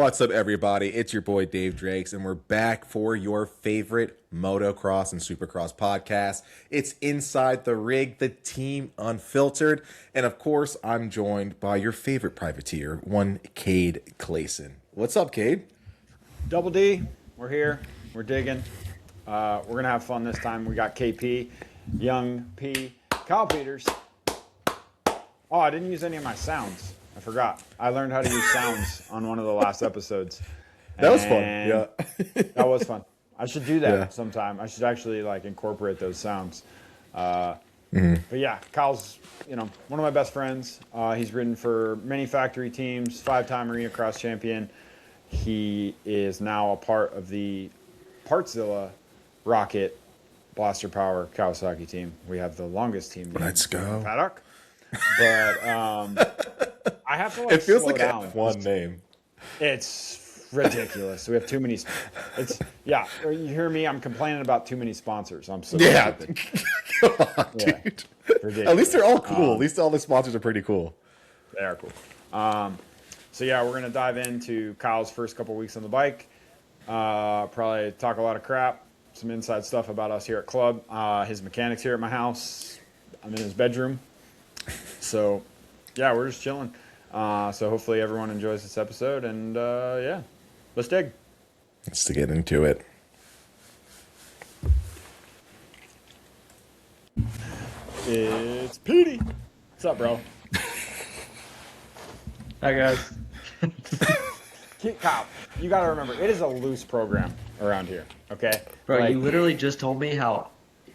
What's up, everybody? It's your boy Dave Drakes, and we're back for your favorite motocross and supercross podcast. It's Inside the Rig, the team Unfiltered, and of course, I'm joined by your favorite privateer, one Cade Clason. What's up, Cade? Double D, we're here. We're digging. We're gonna have fun this time. We got KP, Young P, Kyle Peters. Oh, I didn't use any of my sounds. I forgot. I learned how to use sounds on one of the last episodes. That was fun. Yeah, that was fun. I should do that sometime. I should actually incorporate those sounds. But yeah, Kyle's one of my best friends. He's ridden for many factory teams, 5-time arena cross champion. He is now a part of the Partzilla Rocket Blaster Power Kawasaki team. We have the longest team. Let's go. Paddock. But I have to it feels slow like down. one name. It's ridiculous. We have too many. You hear me? I'm complaining about too many sponsors. I'm so stupid. Come on, dude. Ridiculous. At least they're all cool. At least all the sponsors are pretty cool. They are cool. So yeah, we're gonna dive into Kyle's first couple weeks on the bike. Probably talk a lot of crap, some inside stuff about us here at club. His mechanics here at my house. I'm in his bedroom. So yeah, we're just chilling. So hopefully everyone enjoys this episode, and yeah, let's dig. Let's get into it. It's Petey. What's up, bro? Hi, guys. Kyle, you got to remember, it is a loose program around here, okay? Bro, you literally just told me how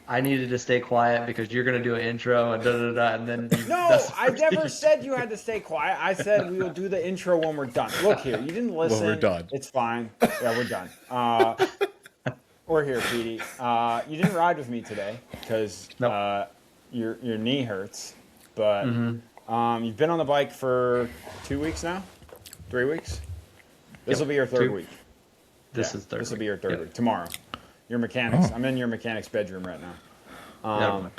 I needed to stay quiet because you're going to do an intro and da-da-da, and then... No, I never said you had to stay quiet. I said we will do the intro when we're done. Look here, you didn't listen. When we're done. It's fine. Yeah, we're done. We're here, Petey. You didn't ride with me today because your knee hurts, but you've been on the bike for 2 weeks now? 3 weeks? This will be your third week. This is third. This will be your third week. Tomorrow. Your mechanics. I'm in your mechanic's bedroom right now.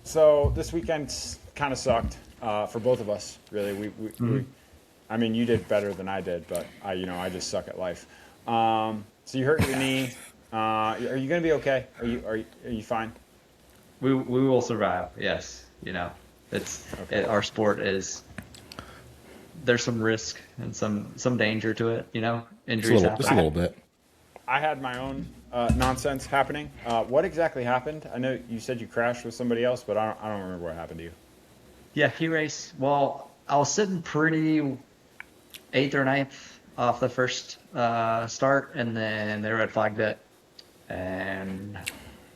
So this weekend kind of sucked for both of us, really. I mean, you did better than I did, but I just suck at life. So you hurt your knee. Are you going to be okay? Are you fine? We will survive. Yes. Our sport is. There's some risk and some danger to it. Injuries happen. Just a little bit. I had my own nonsense happening. What exactly happened? I know you said you crashed with somebody else, but I don't remember what happened to you. Yeah, heat race. Well, I was sitting pretty 8th or 9th off the first start, and then they red flagged it, and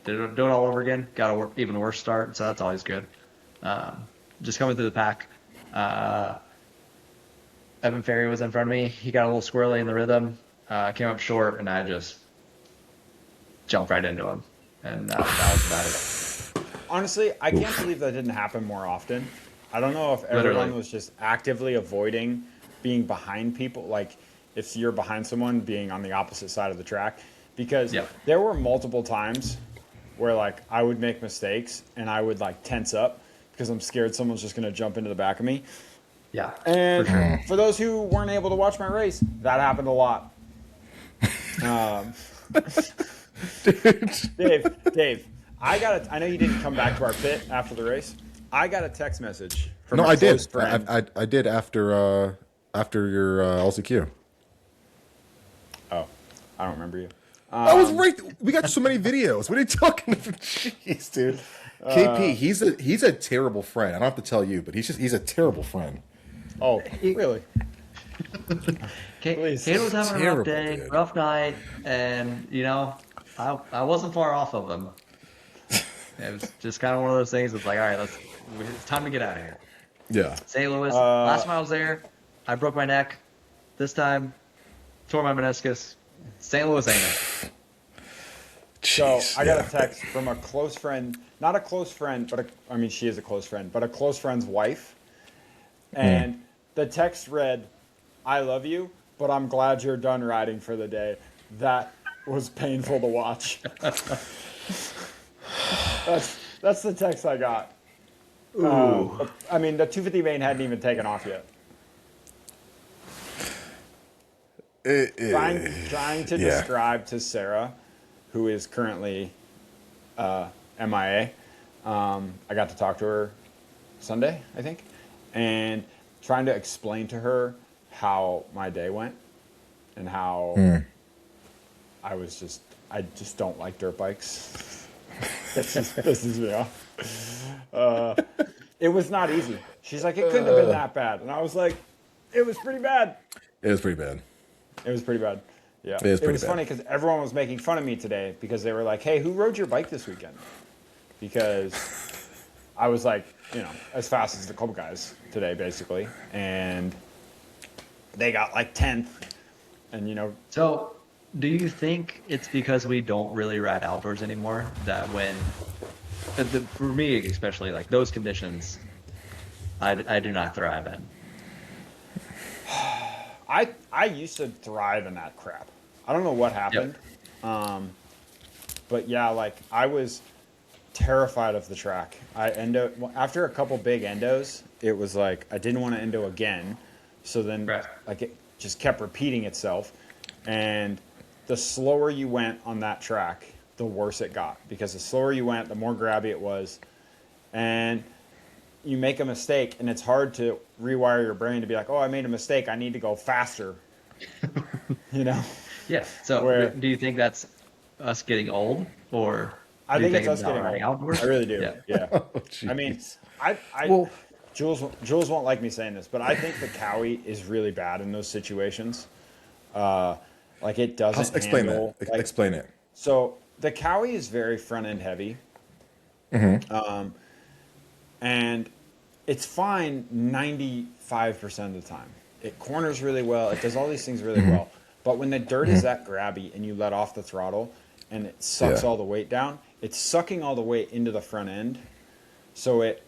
do it all over again. Got an even worse start, so that's always good. Just coming through the pack. Evan Ferry was in front of me. He got a little squirrely in the rhythm. Came up short, and I just jumped right into him. And that was about it. Honestly, I can't believe that didn't happen more often. I don't know if everyone was just actively avoiding being behind people. Like, if you're behind someone, being on the opposite side of the track. Because there were multiple times where, I would make mistakes, and I would, tense up because I'm scared someone's just going to jump into the back of me. Yeah, and for those who weren't able to watch my race, that happened a lot. Dave, I know you didn't come back to our pit after the race. I got a text message from a close friend. I did after your LCQ. Oh, I don't remember you. I was right. We got so many videos. What are you talking about? Jeez, dude. KP, he's a terrible friend. I don't have to tell you, but he's a terrible friend. Oh, really? Cade was having a rough day, rough night, and I wasn't far off of him. It was just kind of one of those things. It's all right, it's time to get out of here. Yeah. St. Louis. Last time I was there, I broke my neck. This time, tore my meniscus. St. Louis ain't it. So I got a text from a close friend, not a close friend, but she is a close friend, but a close friend's wife. And the text read, "I love you, but I'm glad you're done riding for the day." That was painful to watch. That's the text I got. The 250 main hadn't even taken off yet. trying to describe to Sarah, who is currently MIA. I got to talk to her Sunday, I think, and trying to explain to her how my day went and how I just don't like dirt bikes. This pisses me off. It was not easy. She's like, it couldn't have been that bad. And I was like, it was pretty bad. It was pretty bad. It was pretty bad. Yeah. It was funny because everyone was making fun of me today because they were like, hey, who rode your bike this weekend? Because I was like, as fast as the club guys today, basically. And they got like 10th. And, So, do you think it's because we don't really ride outdoors anymore that when, for me especially, like those conditions, I do not thrive in? I used to thrive in that crap. I don't know what happened. Yep. But yeah, like I was terrified of the track. After a couple big endos, it was like I didn't want to endo again. So then like it just kept repeating itself. And the slower you went on that track, the worse it got. Because the slower you went, the more grabby it was. And you make a mistake, and it's hard to rewire your brain to be like, oh, I made a mistake. I need to go faster. Yeah. So do you think that's us getting old, or I think it's us getting old. Outdoors? I really do. Yeah. Oh, I mean, Jules won't like me saying this, but I think the Cowie is really bad in those situations. Like it doesn't explain handle, that. Explain it. So the Cowie is very front end heavy. And it's fine 95% of the time. It corners really well. It does all these things really well. But when the dirt is that grabby and you let off the throttle and it sucks all the weight down, it's sucking all the weight into the front end. So it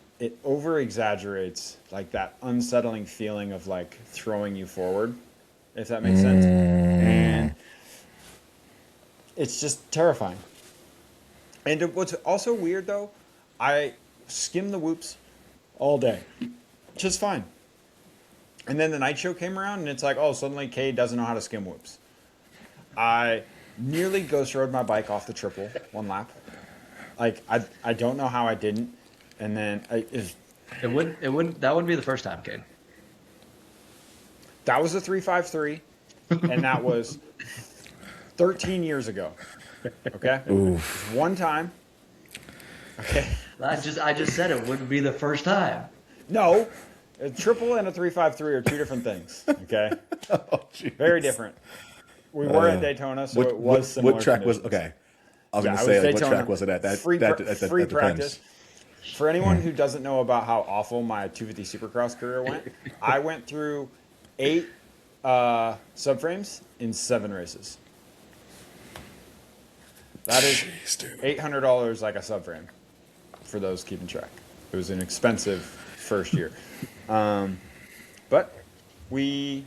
over exaggerates like that unsettling feeling of like throwing you forward, if that makes sense. And it's just terrifying. And what's also weird though, I skim the whoops all day, just fine. And then the night show came around, and it's like, oh, suddenly Cade doesn't know how to skim whoops. I nearly ghost rode my bike off the triple one lap. Like I don't know how I didn't. And then that wouldn't be the first time, Cade. That was a 353, and that was 13 years ago. Okay, one time. Okay. I just said it wouldn't be the first time. No, a triple and a 353 are two different things. Okay, very different. We were at Daytona, so it was similar. What track was okay? I was going to say, like, what track was it at? Free practice. For anyone who doesn't know about how awful my 250 Supercross career went, I went through 8 subframes in 7 races. That is $800 like a subframe for those keeping track. It was an expensive first year. But we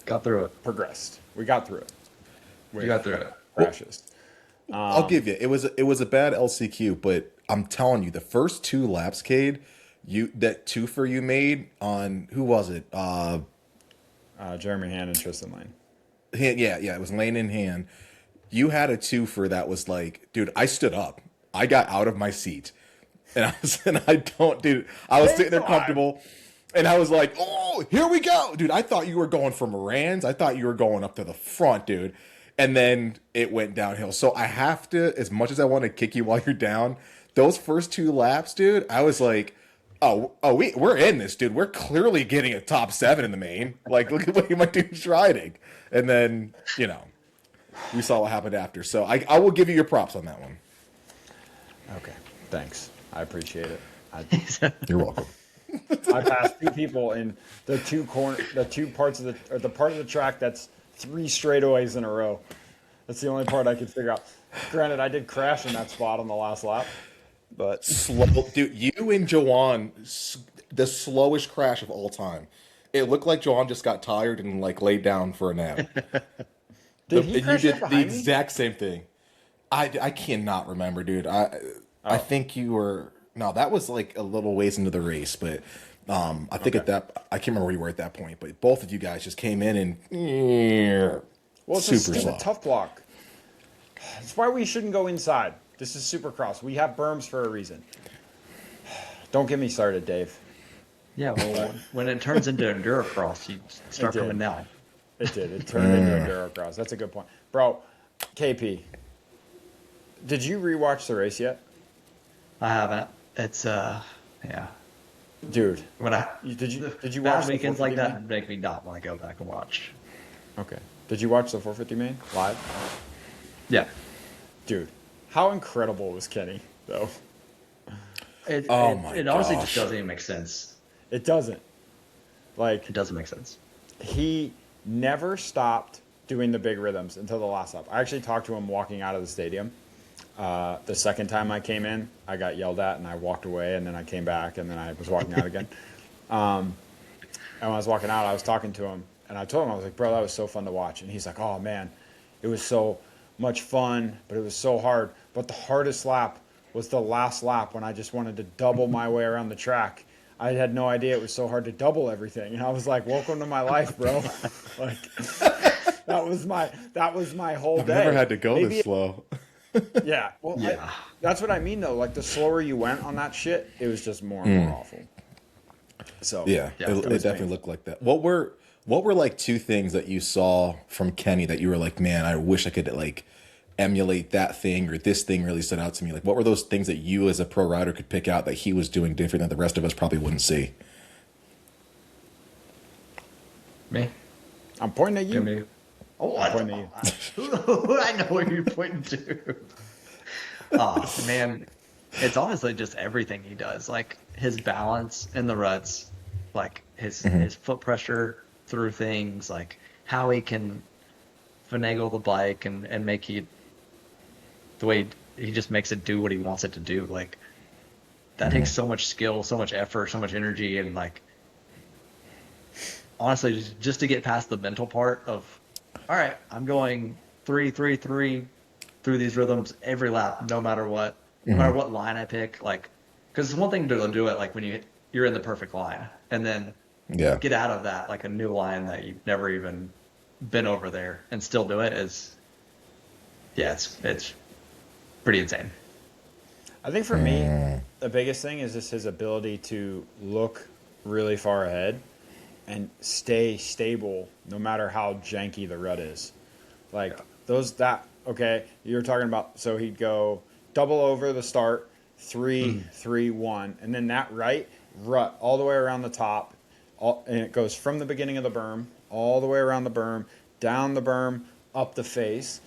got through it. Progressed. We got through it. We got through it. Crashes. I'll give you. It was a bad LCQ, but I'm telling you, the first 2 laps, Cade, that twofer you made on, who was it? Jeremy Hand and Tristan Lane. Yeah, it was Lane in Hand. You had a twofer that was like, dude, I stood up. I got out of my seat. And I was sitting there comfortable. And I was like, oh, here we go. Dude, I thought you were going for Moran's. I thought you were going up to the front, dude. And then it went downhill. So I have to, as much as I want to kick you while you're down, those first 2 laps, dude, I was like, we're in this, dude. We're clearly getting a top 7 in the main. Like, look at what my dude's riding. And then, we saw what happened after. So I will give you your props on that one. Okay, thanks. I appreciate it. You're welcome. I passed 2 people in the part of the track that's 3 straightaways in a row. That's the only part I could figure out. Granted, I did crash in that spot on the last lap, but slow, dude. You and Joanne, the slowest crash of all time. It looked like Joanne just got tired and like laid down for a nap. You did the exact same thing. I cannot remember, dude. I think you were that was like a little ways into the race, but I think I can't remember where you were at that point. But both of you guys just came in and Well, it's a Super stupid soft. tough block. That's why we shouldn't go inside. This is Supercross. We have berms for a reason. Don't get me started, Dave. Yeah, well, when it turns into endurocross, you start did. coming down. It did. It turned into endurocross. That's a good point. Bro, KP, did you rewatch the race yet? I haven't. It's yeah. Dude, When I did you watch bad the weekends like 450 that main? make me not want to go back and watch. Okay. Did you watch the 450 main live? Yeah. Dude, how incredible was Kenny, though? It my honestly gosh. just doesn't even make sense. It doesn't. Like, It doesn't make sense. he never stopped doing the big rhythms until the last lap. I actually talked to him walking out of the stadium. The second time I came in, I got yelled at and I walked away, and then I came back and then I was walking out again. And when I was walking out, I was talking to him and I told him, I was like, bro, that was so fun to watch. And he's like, oh man, it was so much fun, but it was so hard. But the hardest lap was the last lap when I just wanted to double my way around the track. I had no idea it was so hard to double everything. And I was like, welcome to my life, bro. Like, that was my whole I've day. never had to go Maybe this slow. Yeah. Well, Yeah. that's what I mean, though. Like, the slower you went on that shit, it was just more and more awful. So, Yeah, Yeah, it it was definitely painful. looked like that. What were like two things that you saw from Kenny that you were like, man, I wish I could like emulate that thing, or this thing really stood out to me? Like, what were those things that you as a pro rider could pick out that he was doing different that the rest of us probably wouldn't see? Me? I'm pointing at you. Me? Oh, I'm pointing at you. I know what you're pointing to. Oh, man. It's honestly just everything he does. Like, his balance in the ruts, like, his foot pressure through things, like, how he can finagle the bike and make it the way he just makes it do what he wants it to do. Like, that takes so much skill, so much effort, so much energy, and, like, honestly, just to get past the mental part of, all right, I'm going 3-3-3 through these rhythms every lap, no matter what, no matter what line I pick. Like, because it's one thing to do it like when you're in the perfect line, and then Yeah, get out of that like a new line that you've never even been over there and still do it is, yeah, it's pretty insane. I think for me, the biggest thing is just his ability to look really far ahead and stay stable no matter how janky the rut is. Like, okay, you were talking about, so he'd go double over the start, 3-3-1, and then that rut all the way around the top, and it goes from the beginning of the berm all the way around the berm, down the berm, up the face.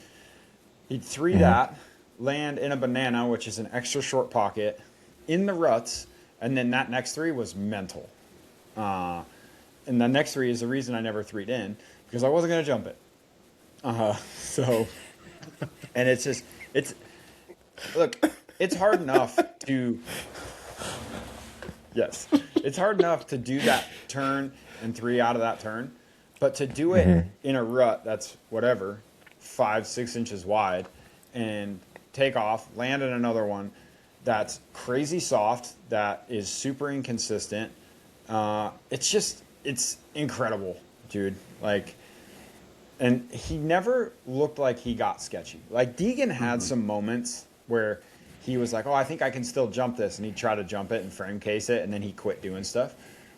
He'd that, land in a banana, which is an extra short pocket, in the ruts, and then that next three was mental. And the next three is the reason I never threed in, because I wasn't going to jump it. So, and look, it's hard enough to, yes, it's hard enough to do that turn and three out of that turn, but to do it in a rut that's whatever, 5-6 inches wide, and take off, land in another one that's crazy soft, that is super inconsistent. It's incredible, dude. Like, and he never looked like he got sketchy. Like, Deegan had some moments where he was like, oh, I think I can still jump this, and he'd try to jump it and frame case it, and then he quit doing stuff,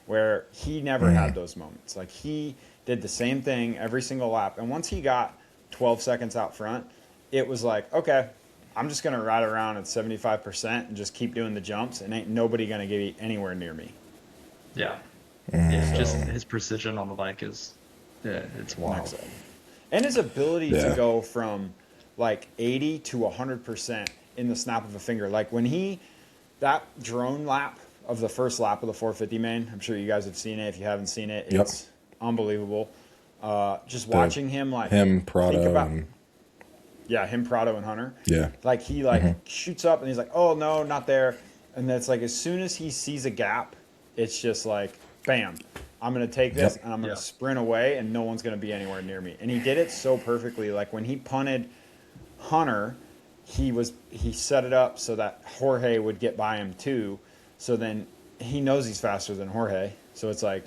where he never had those moments. Like, he did the same thing every single lap, and once he got 12 seconds out front, it was like, okay, I'm just going to ride around at 75% and just keep doing the jumps, and ain't nobody going to get anywhere near me. Yeah. Yeah, just his precision on the bike is, yeah, it's wild. Next level. And his ability Yeah. to go from like 80 to 100% in the snap of a finger. Like, when that drone lap of the first lap of the 450 main, I'm sure you guys have seen it. If you haven't seen it, it's unbelievable. Just watching him, like, him, Prado, think about, and him, Prado, and Hunter. yeah, Like, he shoots up and he's like, oh no, not there. And then it's like, as soon as he sees a gap, it's just like, bam, I'm going to take this and I'm going to sprint away, and no one's going to be anywhere near me. And he did it so perfectly. Like, when he punted Hunter, he set it up so that Jorge would get by him too. So then he knows he's faster than Jorge. So it's like,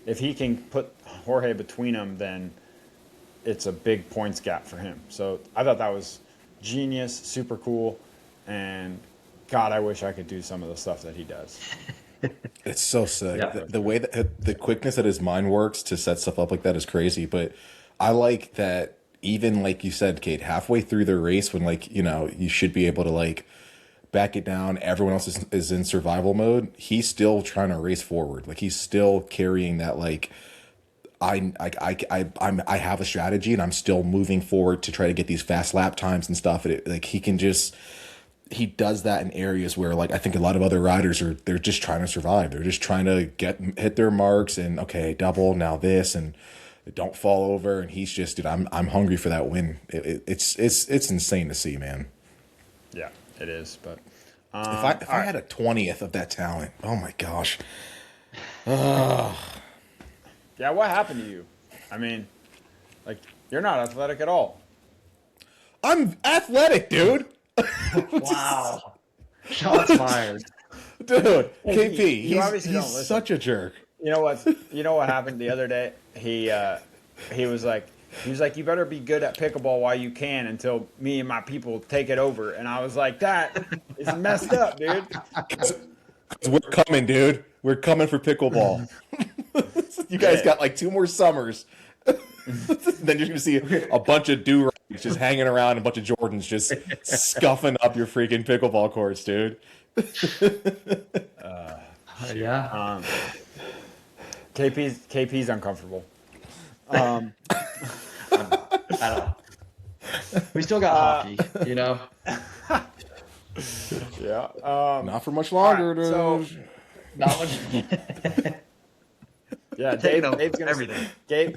if he can put Jorge between them, then it's a big points gap for him. So I thought that was genius, super cool, and God, I wish I could do some of the stuff that he does. It's so sick. Yeah. The way that the quickness that his mind works to set stuff up like that is crazy. But I like that even like you said, Kate, halfway through the race when like, you know, you should be able to like back it down. Everyone else is in survival mode. He's still trying to race forward. Like he's still carrying that like I have a strategy and I'm still moving forward to try to get these fast lap times and stuff. Like he does that in areas where like I think a lot of other riders they're just trying to survive. They're just trying to hit their marks and okay, double now this and don't fall over. And he's just, dude, I'm hungry for that win. It's insane to see, man. Yeah, it is. But if I had a 20th of that talent, oh my gosh. yeah, what happened to you? I mean, like you're not athletic at all. I'm athletic, dude. Wow. Shots fired. Dude, Hey, KP, you obviously don't he's listen. such a jerk. You know what? You know what happened the other day? He was like, you better be good at pickleball while you can until me and my people take it over. And I was like, that is messed up, dude. We're coming, dude. We're coming for pickleball. You guys got like 2 more summers. Then you're gonna see a bunch of do-rags just hanging around, and a bunch of Jordans just scuffing up your freaking pickleball courts, dude. Yeah. KP's uncomfortable. I don't know. We still got hockey, you know? Yeah. Not for much longer, dude. so- Not much. Yeah, Taking over Dave's gonna everything.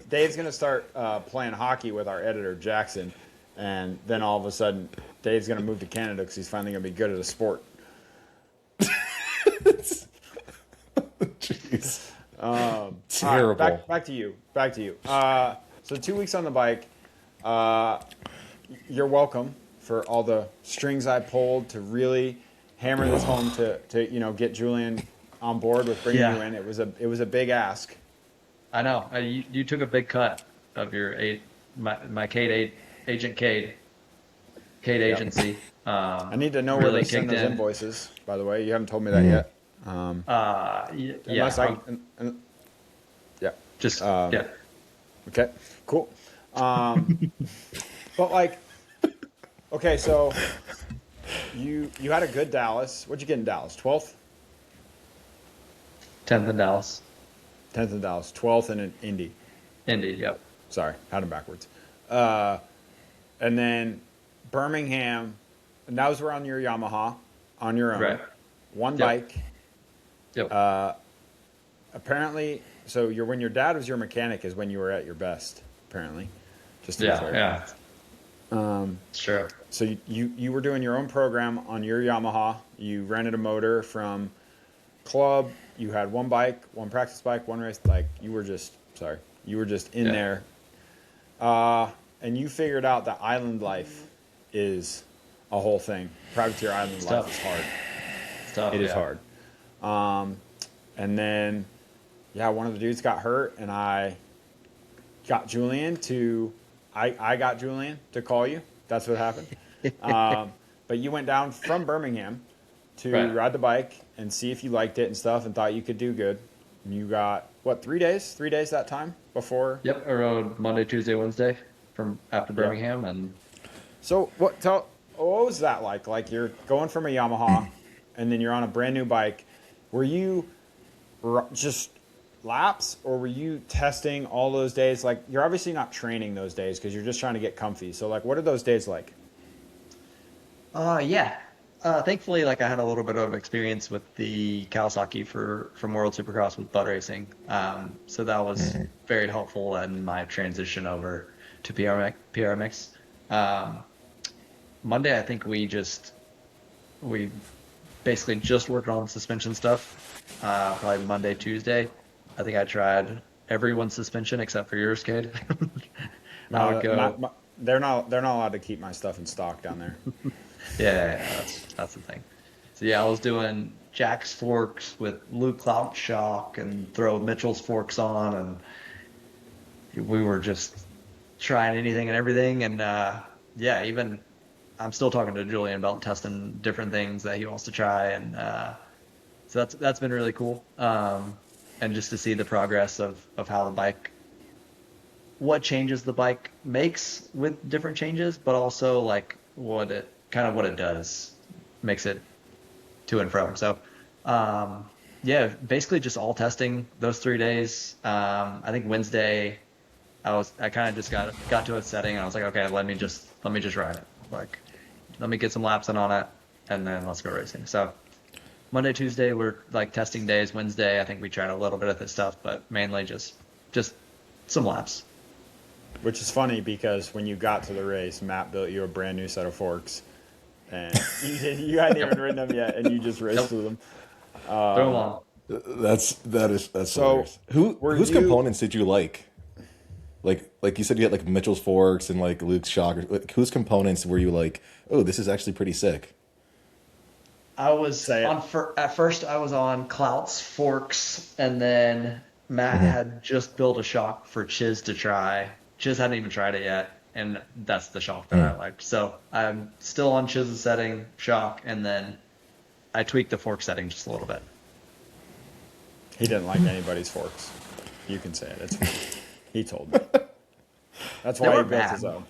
Dave's gonna start playing hockey with our editor Jackson, and then all of a sudden Dave's gonna move to Canada because he's finally gonna be good at a sport. Jeez. Terrible. Terrible. Back to you. So 2 weeks on the bike. You're welcome for all the strings I pulled to really hammer this home to you know get Julian on board with bringing you in. It was a big ask. I know. You took a big cut of your my Cade agent Cade agency. I need to know really where to send kicked those in. invoices. By the way, you haven't told me that yet. Yeah. Yeah. Just yeah. Okay. Cool. But like, okay, so you had a good Dallas. What'd you get in Dallas? 12th? 10th in Dallas. 10th in Dallas. 12th in Indy. Indy. Yep. Sorry, had them backwards. And then Birmingham, and that was around your Yamaha on your own. Right. One Yep. bike. Yep. Apparently, so when your dad was your mechanic is when you were at your best, apparently. Just to be clear. Yeah. Sure. So you were doing your own program on your Yamaha. You rented a motor from club. You had one bike, one practice bike, one race. Like you were just in there. And you figured out that island life is a whole thing. Privateer island life is hard. It's tough, It is hard. And then, one of the dudes got hurt, and I got Julian to call you. That's what happened. But you went down from Birmingham to ride the bike and see if you liked it and stuff and thought you could do good. And you got, 3 days? 3 days that time before? Yep. I rode Monday, Tuesday, Wednesday from after Birmingham. And So what was that like? Like you're going from a Yamaha and then you're on a brand new bike. Were you just laps or were you testing all those days? Like you're obviously not training those days because you're just trying to get comfy. So like what are those days like? Yeah. Thankfully, like I had a little bit of experience with the Kawasaki from World Supercross with butt racing. So that was very helpful in my transition over to PRMX. Monday, I think we basically just worked on suspension stuff. Probably Monday, Tuesday. I think I tried everyone's suspension except for yours, Cade. I would go. They're not allowed to keep my stuff in stock down there. Yeah, that's the thing. So yeah, I was doing Jack's forks with Luke Clout shock and throw Mitchell's forks on, and we were just trying anything and everything. And yeah, even I'm still talking to Julian about testing different things that he wants to try. And so that's been really cool. And just to see the progress of how the bike, what changes the bike makes with different changes, but also like what it does makes it to and from. So, yeah, basically just all testing those 3 days. I think Wednesday, I kind of just got to a setting and I was like, okay, let me just ride it. Like, let me get some laps in on it, and then let's go racing. So Monday, Tuesday were like testing days. Wednesday, I think we tried a little bit of this stuff, but mainly just some laps. Which is funny because when you got to the race, Matt built you a brand new set of forks, and you hadn't even ridden them yet, and you just raced through them. Throw them on. That's So, hilarious. Whose you- components did you like? Like you said, you had like Mitchell's forks and like Luke's shockers. Like, whose components were you like? Oh, this is actually pretty sick. I was Say it. at first I was on Clout's forks, and then Matt had just built a shock for Chiz to try. Chiz hadn't even tried it yet, and that's the shock that I liked. So I'm still on Chiz's setting shock, and then I tweaked the fork setting just a little bit. He didn't like anybody's forks. You can say it. It's fine. He told me. That's They why he weren't built bad. his own.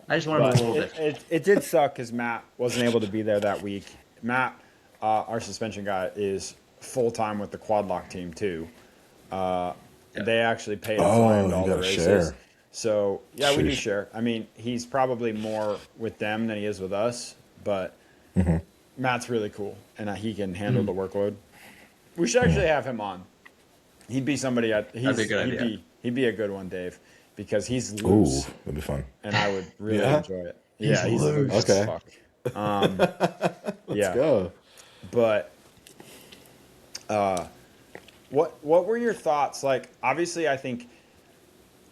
I just wanted But a little different. it did suck because Matt wasn't able to be there that week. Matt, our suspension guy, is full time with the quad lock team too. They actually pay to fly him to all you the gotta races. share. So yeah, we do Sheesh. share. I mean, he's probably more with them than he is with us, but Matt's really cool and he can handle the workload. We should actually have him on. He'd be somebody. That'd be a good idea. He'd be a good one, Dave, because he's Ooh, loose, that'd be fun. and I would really Yeah? enjoy it. Yeah, he's loose as Okay. fuck. Let's go. But what were your thoughts? Like, obviously, I think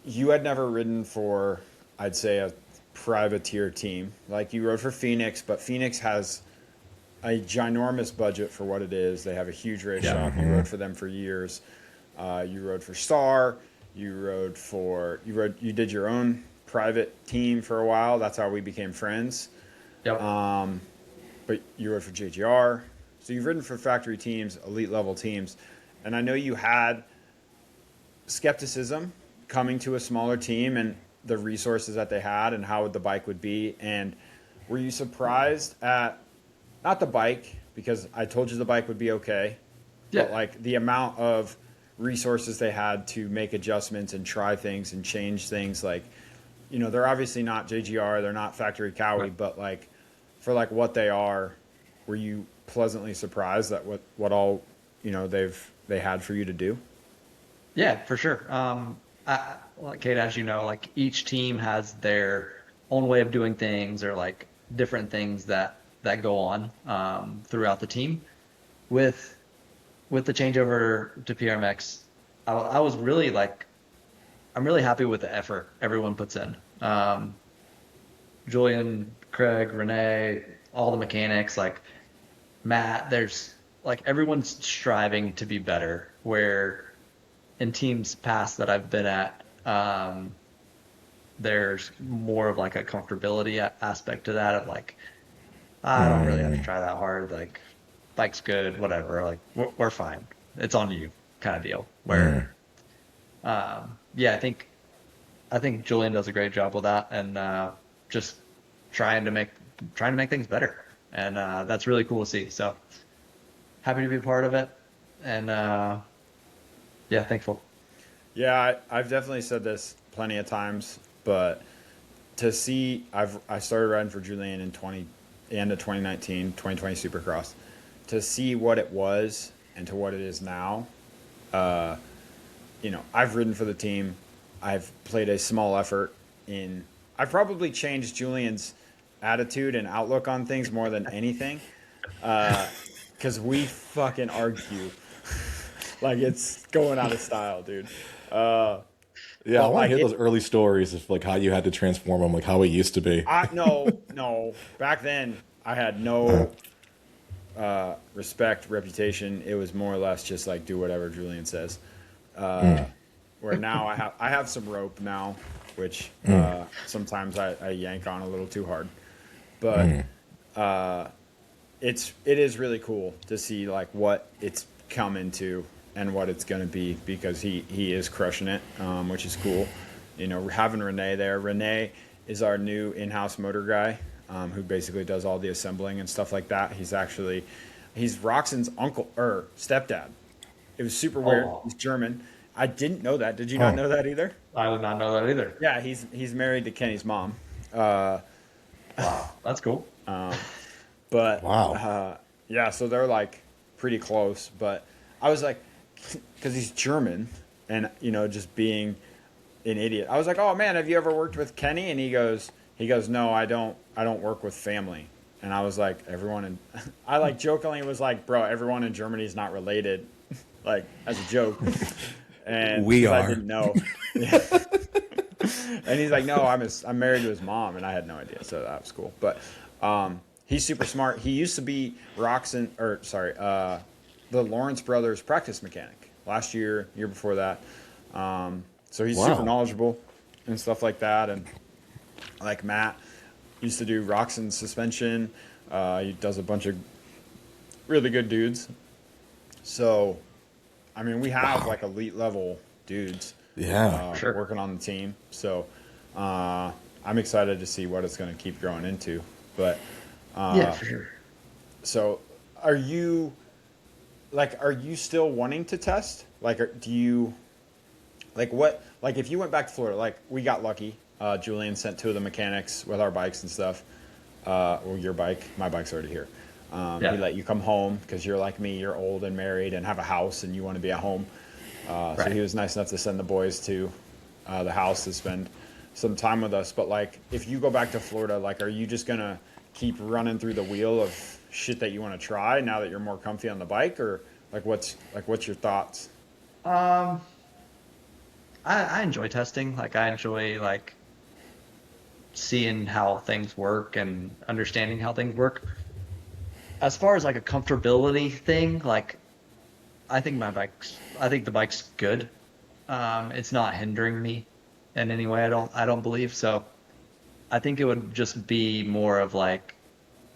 you had never ridden for, I'd say, a privateer team. Like, you rode for Phoenix, but Phoenix has a ginormous budget for what it is. They have a huge race shop. You rode for them for years. You rode for Star. You did your own private team for a while. That's how we became friends. Yep. But you rode for JGR. So you've ridden for factory teams, elite level teams. And I know you had skepticism coming to a smaller team and the resources that they had and how the bike would be. And were you surprised at, not the bike, because I told you the bike would be okay, but like the amount of resources they had to make adjustments and try things and change things? Like, you know, they're obviously not JGR, they're not factory Cowie, Right. but like for like what they are, were you pleasantly surprised at what all, you know, they had for you to do? Yeah, for sure. Like Cade, as you know, like each team has their own way of doing things, or like different things that go on throughout the team. With the changeover to PRMX, I was really like, I'm really happy with the effort everyone puts in. Julian, Craig, Renee, all the mechanics, like Matt, there's like everyone's striving to be better. Where in teams past that I've been at, there's more of like a comfortability aspect to that, of like, I don't really have to try that hard. Like, bike's good, whatever. Like, we're fine. It's on you, kind of deal. Where, yeah, I think Julian does a great job with that, and just trying to make things better, and that's really cool to see. So happy to be a part of it, and yeah, thankful. Yeah, I've definitely said this plenty of times, but to see, I started riding for Julian in end of 2019, 2020 Supercross. To see what it was and to what it is now, you know, I've ridden for the team. I've played a small effort in. I've probably changed Julian's attitude and outlook on things more than anything, because we fucking argue like it's going out of style, dude. Yeah, I want like to hear those early stories of like how you had to transform them, like how it used to be. No. Back then, I had no respect, reputation. It was more or less just like do whatever Julian says. where now I have some rope now, which sometimes I yank on a little too hard, but it is really cool to see like what it's come into and what it's going to be, because he is crushing it, which is cool. You know, having Renee there. Renee is our new in-house motor guy, who basically does all the assembling and stuff like that. He's Roxanne's uncle or stepdad. It was super weird. Oh. He's German. I didn't know that. Did you not know that either? I did not know that either. Yeah, he's married to Kenny's mom. Wow, that's cool. But Wow. yeah, so they're like pretty close. But I was like, because he's German, and you know, just being an idiot. I was like, oh man, have you ever worked with Kenny? And he goes, no, I don't work with family. And I was like, I like jokingly was like, bro, everyone in Germany is not related, like as a joke. And we are. I didn't know. And he's like, no, I'm married to his mom, and I had no idea, so that was cool. But he's super smart. He used to be the Lawrence brothers practice mechanic last year before that. So he's super knowledgeable and stuff like that. And like Matt used to do Roxanne's suspension. He does a bunch of really good dudes. So, I mean, we have like elite level dudes working on the team. So I'm excited to see what it's going to keep growing into. But yeah, for sure. So are you still wanting to test? Like, do you, like what, like if you went back to Florida, like we got lucky, Julian sent 2 of the mechanics with our bikes and stuff. Well, your bike, my bike's already here. He let you come home because you're like me, you're old and married and have a house and you want to be at home. So he was nice enough to send the boys to the house to spend some time with us. But like, if you go back to Florida, like, are you just going to keep running through the wheel of shit that you want to try now that you're more comfy on the bike, or what's your thoughts? I enjoy testing. Like I enjoy like seeing how things work and understanding how things work. As far as like a comfortability thing, like I think the bike's good. It's not hindering me in any way. I don't believe so. I think it would just be more of like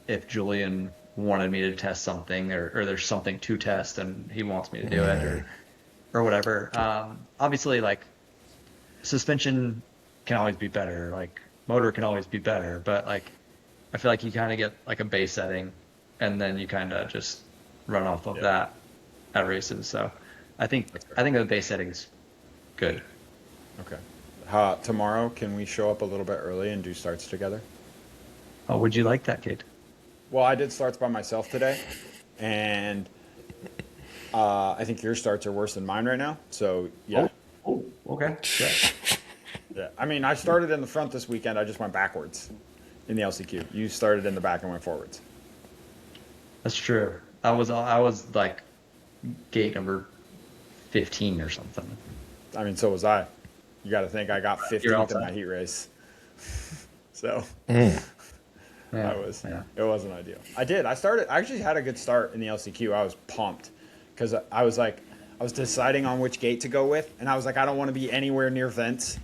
if Julian wanted me to test something, or there's something to test and he wants me to do it, or whatever. Obviously, like suspension can always be better. Like motor can always be better, but like I feel like you kind of get like a base setting, and then you kind of just run off of that at races. So I think the base setting is good. Okay. Tomorrow, can we show up a little bit early and do starts together? Oh, would you like that, Cade? Well, I did starts by myself today, and I think your starts are worse than mine right now. So yeah. Oh, okay. Yeah. Yeah. I mean, I started in the front this weekend. I just went backwards in the LCQ. You started in the back and went forwards. That's true. I was like gate number 15 or something. I mean, so was I. You got to think I got 15th in that heat race. So it wasn't ideal. I actually had a good start in the LCQ. I was pumped because I was deciding on which gate to go with, and I was like, I don't want to be anywhere near Vince,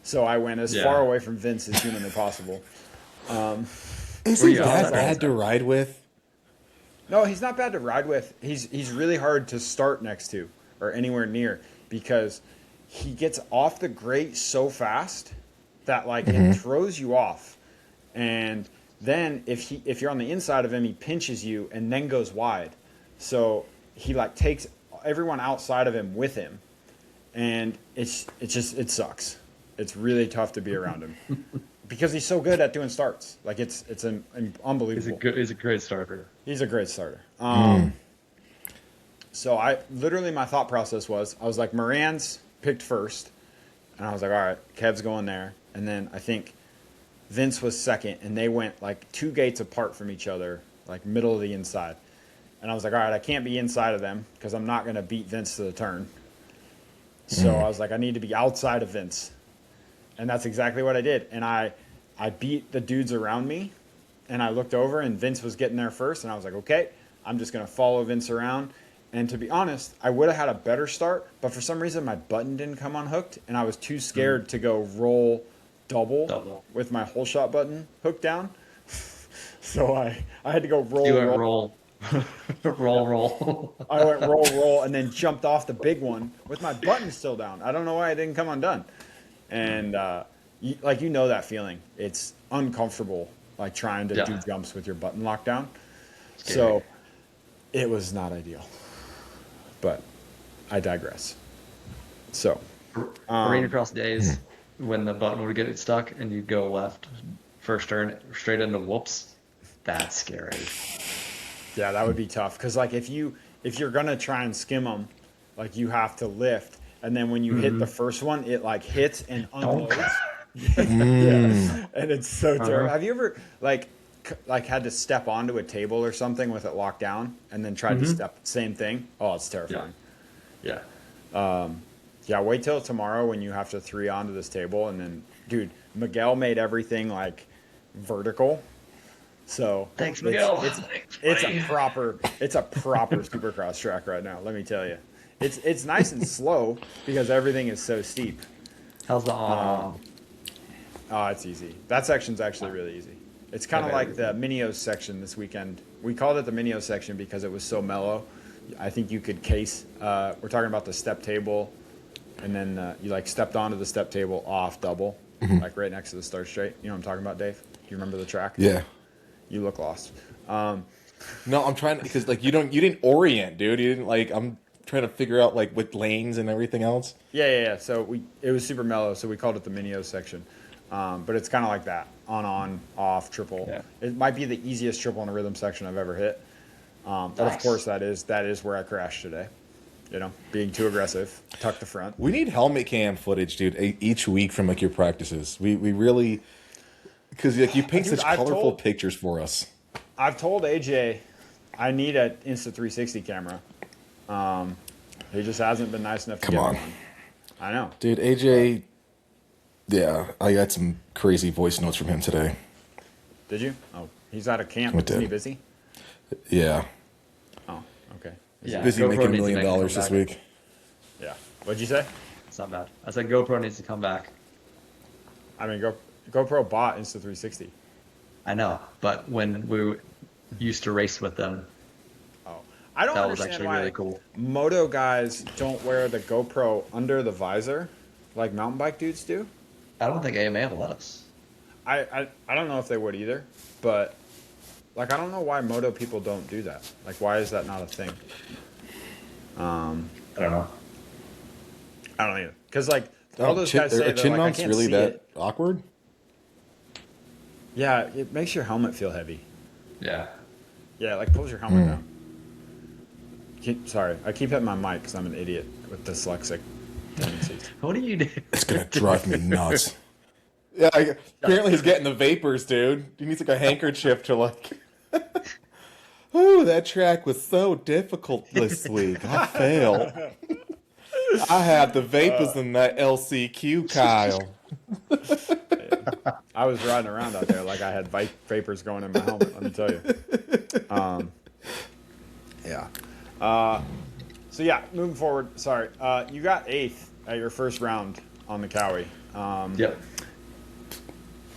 so I went as far away from Vince as humanly possible. Isn't that bad to ride with? No, he's not bad to ride with. He's really hard to start next to or anywhere near, because he gets off the grate so fast that like it throws you off. And then if you're on the inside of him, he pinches you and then goes wide. So he like takes everyone outside of him with him, and it sucks. It's really tough to be around him because he's so good at doing starts. Like it's unbelievable. He's a great starter. He's a great starter. So my thought process was, I was like, Moran's picked first, and I was like, all right, Kev's going there. And then I think Vince was second, and they went like 2 gates apart from each other, like middle of the inside. And I was like, all right, I can't be inside of them because I'm not going to beat Vince to the turn. So I was like, I need to be outside of Vince. And that's exactly what I did. And I beat the dudes around me, and I looked over, and Vince was getting there first. And I was like, okay, I'm just going to follow Vince around. And to be honest, I would have had a better start, but for some reason my button didn't come unhooked, and I was too scared to go roll double with my whole shot button hooked down. So I had to go roll. You went roll. roll. I went roll, and then jumped off the big one with my button still down. I don't know why it didn't come undone. And you know that feeling. It's uncomfortable, like trying to do jumps with your button locked down. Scary. So it was not ideal. But I digress. So arena cross days when the button would get stuck and you'd go left first turn straight into whoops. That's scary. Yeah, that would be tough because like if you're gonna try and skim them, like you have to lift, and then when you hit the first one, it like hits and unloads. And it's so terrible. Have you ever like had to step onto a table or something with it locked down and then tried to step same thing? Oh, it's terrifying. Yeah. Yeah, wait till tomorrow when you have to 3 onto this table, and then dude, Miguel made everything like vertical. So thanks, Miguel. It's a proper supercross track right now, let me tell you. It's nice and slow because everything is so steep. How's the on? Oh, it's easy. That section's actually really easy. It's kind of like the Minios section this weekend. We called it the Minios section because it was so mellow. I think you could case. We're talking about the step table, and then you like stepped onto the step table off double, like right next to the start straight. You know what I'm talking about, Dave? Do you remember the track? Yeah. You look lost. No, I'm trying because like you didn't orient, dude. You didn't like. I'm trying to figure out like with lanes and everything else. Yeah. So it was super mellow, so we called it the Minios section. But it's kind of like that on, off, triple. Yeah. It might be the easiest triple in a rhythm section I've ever hit. But of course that is where I crashed today. You know, being too aggressive, tuck the front. We need helmet cam footage, dude, each week from like your practices. We really, because like you paint such colorful pictures for us. I've told AJ I need an Insta360 camera. He just hasn't been nice enough to get one. I know, dude. AJ, yeah, I got some crazy voice notes from him today. Did you? Oh, he's out of camp. Isn't he busy? Yeah. Oh, okay. Yeah, busy GoPro making $1 needs to million come this back. week. Yeah. What'd you say? It's not bad. I said GoPro needs to come back. I mean, GoPro bought Insta360. I know, but when we used to race with them, I don't that was understand actually why really cool. moto guys don't wear the GoPro under the visor like mountain bike dudes do. I don't think AMA will let us. I don't know if they would either, but like I don't know why moto people don't do that. Like why is that not a thing? I don't know. I don't either. Because like all those guys say chin like, mounts I can't really see that it. awkward? Yeah, it makes your helmet feel heavy. Yeah. Yeah, like pulls your helmet down. Sorry, I keep hitting my mic because I'm an idiot with dyslexic tendencies. What do you do? It's gonna drive me nuts. Yeah, apparently he's getting the vapors, dude. He needs like a handkerchief to like. Ooh, that track was so difficult this week. I failed. I had the vapors in that LCQ, Kyle. I was riding around out there like I had vapors going in my helmet. Let me tell you. Yeah. So yeah, moving forward. Sorry, you got 8th at your first round on the Cowie. Yep.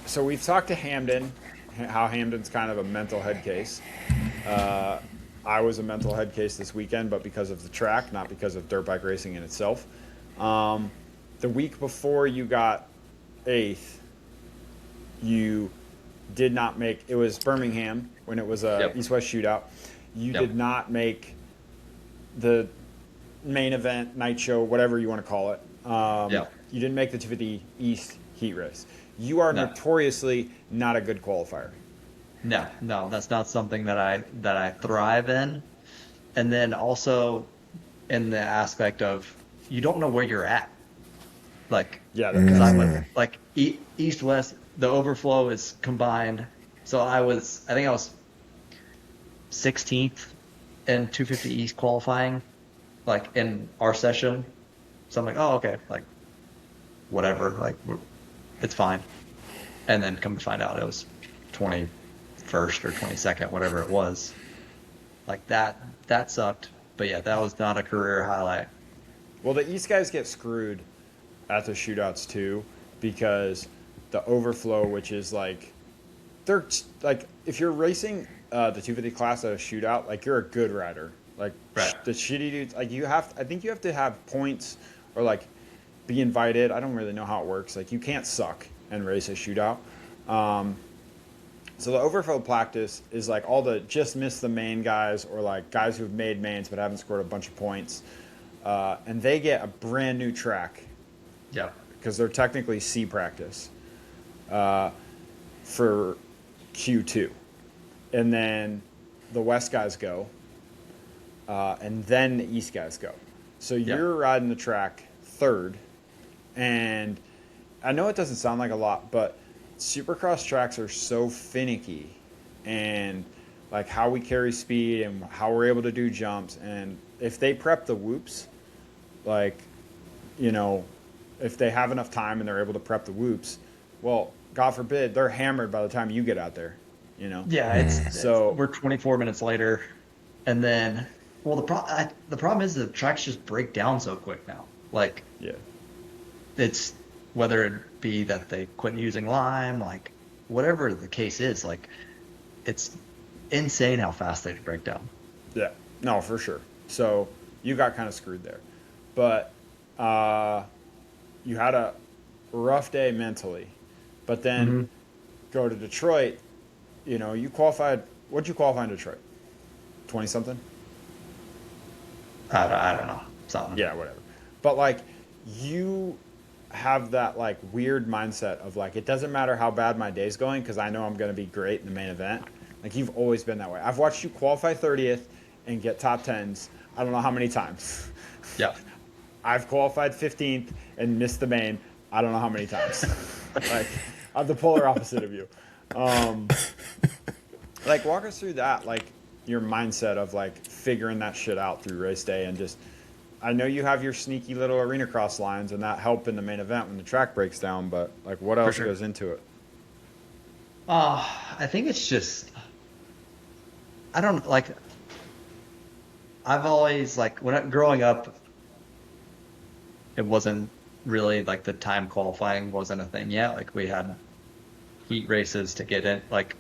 So we've talked to Hamden, how Hamden's kind of a mental head case. I was a mental head case this weekend, but because of the track, not because of dirt bike racing in itself. The week before you got 8th, you did not make. It was Birmingham when it was a East-West shootout. You did not make the main event, night show, whatever you want to call it. You didn't make the 250 East heat race. You are notoriously not a good qualifier. No, that's not something that I thrive in. And then also in the aspect of you don't know where you're at. Like, because I'm like East West, the overflow is combined. So I think I was 16th in 250 East qualifying, like in our session. So I'm like, oh, okay, like whatever, like it's fine. And then come to find out it was 21st or 22nd, whatever it was. Like that sucked. yeah, that was not a career highlight. Well, the East guys get screwed at the shootouts too, because the overflow, which is like, they're like, if you're racing the 250 class at a shootout, like you're a good rider. Like Right. the shitty dudes, like I think you have to have points or like be invited. I don't really know how it works. Like you can't suck and race a shootout. So the overflow practice is like all the just miss the main guys or like guys who've made mains but haven't scored a bunch of points. And they get a brand new track Yeah. because they're technically C practice for Q2. And then the West guys go, and then the East guys go. So you're riding the track third. And I know it doesn't sound like a lot, but Supercross tracks are so finicky, and like how we carry speed and how we're able to do jumps. And if they prep the whoops, like, you know, if they have enough time and they're able to prep the whoops, well, God forbid, they're hammered by the time you get out there, you know? Yeah, So we're 24 minutes later, and then the problem is the tracks just break down so quick now. Like yeah, it's whether it be that they quit using lime, like whatever the case is, like it's insane how fast they break down. yeah, no, for sure. So you got kind of screwed there, but you had a rough day mentally, but then go to Detroit. You know, you qualified. What'd you qualify in Detroit? 20 something. I don't know, something. Yeah, whatever. But like, you have that like weird mindset of like, it doesn't matter how bad my day's going because I know I'm going to be great in the main event. Like you've always been that way. I've watched you qualify 30th and get top 10s. I don't know how many times. Yeah. I've qualified 15th and missed the main. I don't know how many times. Like I'm the polar opposite of you. Like walk us through that, like your mindset of like figuring that shit out through race day. And just, I know you have your sneaky little arena cross lines and that help in the main event when the track breaks down, but like what else goes into it? I think it's just, I don't like, I've always like growing up, it wasn't really like the time qualifying wasn't a thing yet. Like we had heat races to get in, like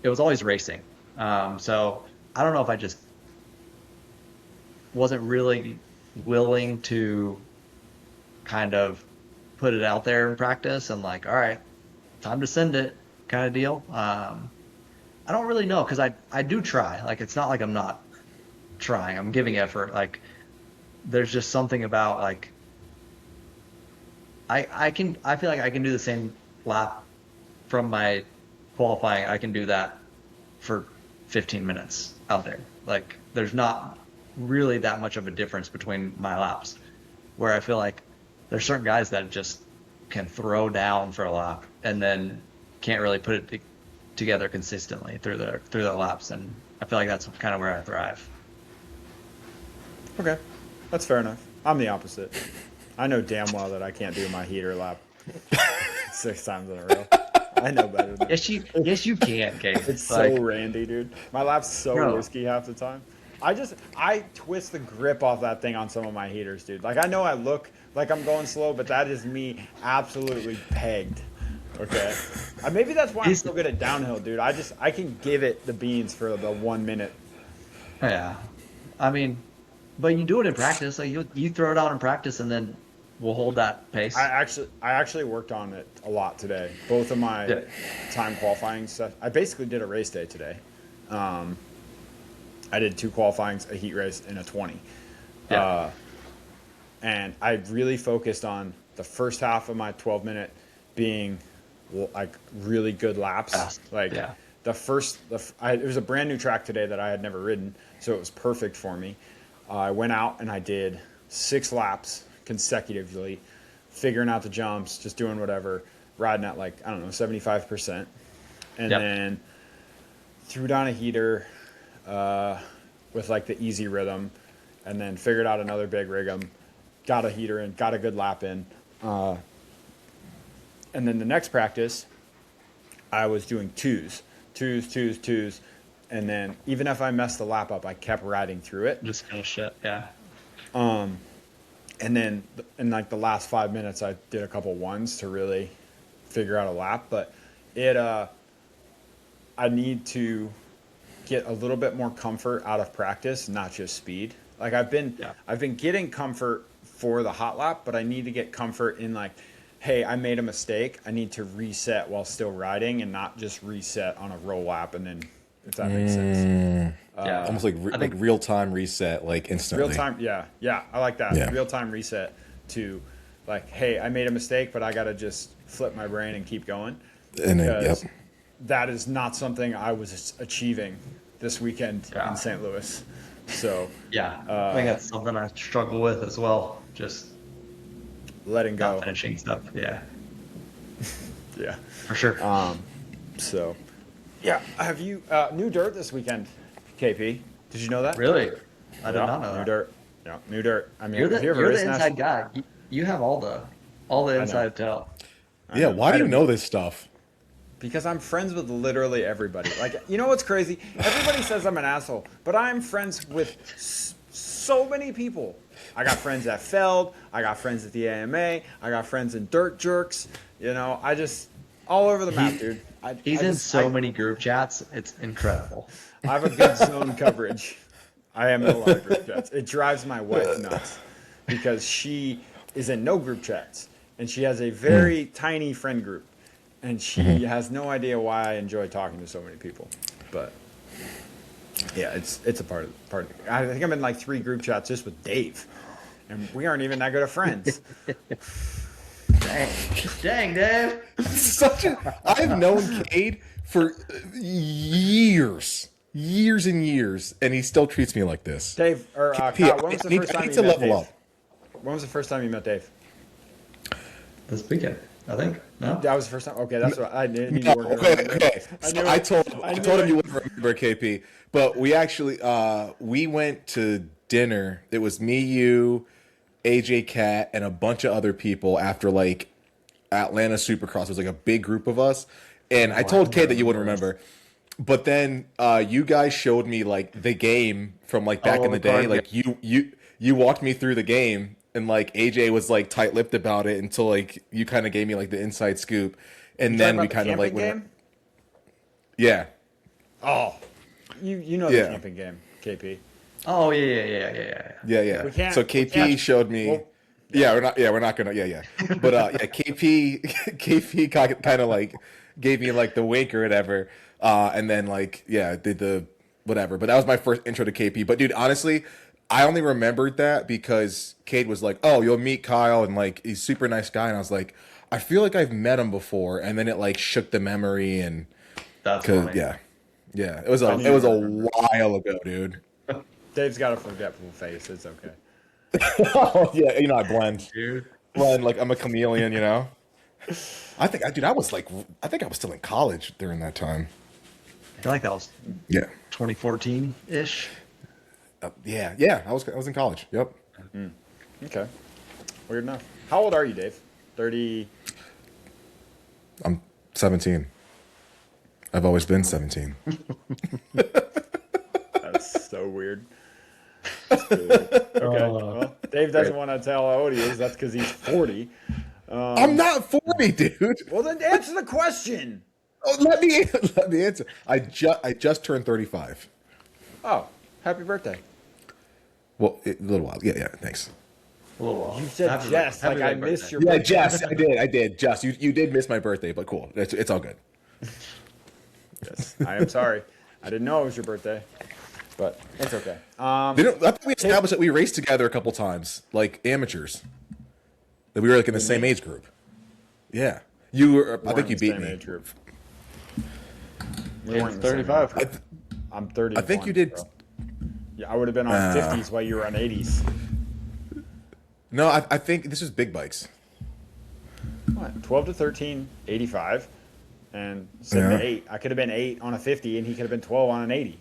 it was always racing. So I don't know if I just wasn't really willing to kind of put it out there in practice and like, all right, time to send it kind of deal. I don't really know because I do try. Like it's not like I'm not trying. I'm giving effort. Like there's just something about like I feel like I can do the same lap from my qualifying. I can do that for 15 minutes out there. Like there's not really that much of a difference between my laps, where I feel like there's certain guys that just can throw down for a lap and then can't really put it together consistently through the laps, and I feel like that's kind of where I thrive. Okay, that's fair enough. I'm the opposite. I know damn well that I can't do my heater lap 6 times in a row. I know better than that. Yes, you can, Cade. It's like, so randy, dude. My lap's so risky half the time. I twist the grip off that thing on some of my heaters, dude. Like I know I look like I'm going slow, but that is me absolutely pegged. Okay. Maybe that's why I'm so good at downhill, dude. I can give it the beans for the 1 minute. Yeah, I mean, but you do it in practice. Like you throw it out in practice, and then we'll hold that pace. I actually worked on it a lot today. Both of my time qualifying stuff. I basically did a race day today. I did 2 qualifyings, a heat race, and a 20. Yeah. And I really focused on the first half of my 12-minute being like really good laps. Fast. Like Yeah. it was a brand new track today that I had never ridden, so it was perfect for me. I went out and I did 6 laps consecutively, figuring out the jumps, just doing whatever, riding at like, I don't know, 75%. And then threw down a heater with like the easy rhythm, and then figured out another big rig'em, got a heater in, got a good lap in. And then the next practice, I was doing twos, And then even if I messed the lap up, I kept riding through it. Just finish it. Yeah. And then in like the last 5 minutes, I did a couple ones to really figure out a lap. But I need to get a little bit more comfort out of practice, not just speed. Like I've been getting comfort for the hot lap, but I need to get comfort in like, hey, I made a mistake. I need to reset while still riding and not just reset on a roll lap. And then, if that makes sense. Yeah. Almost like real time reset, like instantly. Real time, yeah, I like that. Yeah. Real time reset to like, hey, I made a mistake, but I got to just flip my brain and keep going. And then, that is not something I was achieving this weekend in St. Louis. So I think that's something I struggle with as well. Just letting go, not finishing stuff. Yeah, for sure. So have you new dirt this weekend, KP? Did you know that? Really? I did not know new that. dirt. Yeah, new dirt. I mean, You're have you ever the raced inside national- guy. You have all the inside tell. yeah. Why do you know this stuff? Because I'm friends with literally everybody. Like, you know what's crazy? Everybody says I'm an asshole, but I'm friends with so many people. I got friends at Feld. I got friends at the AMA. I got friends in Dirt Jerks. You know, I just all over the map, dude. He's in so many group chats. It's incredible. I have a good zone coverage. I am in a lot of group chats. It drives my wife nuts because she is in no group chats and she has a very tiny friend group. And she has no idea why I enjoy talking to so many people, but yeah, it's a part of it. I think I'm in like 3 group chats just with Dave, and we aren't even that good of friends. Dang, Dave. I've known Cade for years and years, and he still treats me like this. Dave or Kyle, when was the first time you met Dave? When was the first time you met Dave? This weekend, I think. No, that was the first time. Okay, that's what I need to work. Okay. So I told him you wouldn't remember, KP, but we actually we went to dinner. It was me, you, AJ Cat, and a bunch of other people after like Atlanta Supercross. It was like a big group of us, and I told Cade that you wouldn't remember. But then you guys showed me like the game from like back in the day. Like you walked me through the game. And like AJ was like tight-lipped about it until like you kind of gave me like the inside scoop, and then we kind of like went. Yeah. Oh, you know the camping game, KP. Oh yeah. Yeah. So KP showed me. Well, we're not gonna. But KP kind of like gave me like the wink or whatever, and then like did the whatever. But that was my first intro to KP. But dude, honestly, I only remembered that because Cade was like, "Oh, you'll meet Kyle," and like he's a super nice guy, and I was like, "I feel like I've met him before," and then it like shook the memory, and that's funny. Yeah, it was a while ago, dude. Dave's got a forgetful face. It's okay. Oh yeah, I blend, like I'm a chameleon, I think I was still in college during that time. I feel like that was 2014 ish. Yeah. I was in college. Yep. Okay. Weird enough. How old are you, Dave? 30. I'm 17. I've always been 17. That's so weird. Okay. Well, Dave doesn't want to tell how old he is. That's because he's 40. I'm not 40, dude. Well, then answer the question. Oh, let me answer. I just turned 35. Oh, happy birthday. Well, a little while. Yeah, thanks. A little while. You said Jess, like I missed your birthday. Yeah, Jess, I did. Jess, you did miss my birthday, but cool. It's all good. Yes, I am sorry. I didn't know it was your birthday, but it's okay. I thought we established that we raced together a couple times, like amateurs. That we were like in the same age group. Yeah, you were. I think you beat me. Age group. It's 35. I'm 30. I think you did. Bro. Yeah, I would have been on 50s while you were on 80s. No, I think this is big bikes. What? 12 to 13, 85, and 7 to 8. I could have been 8 on a 50, and he could have been 12 on an 80.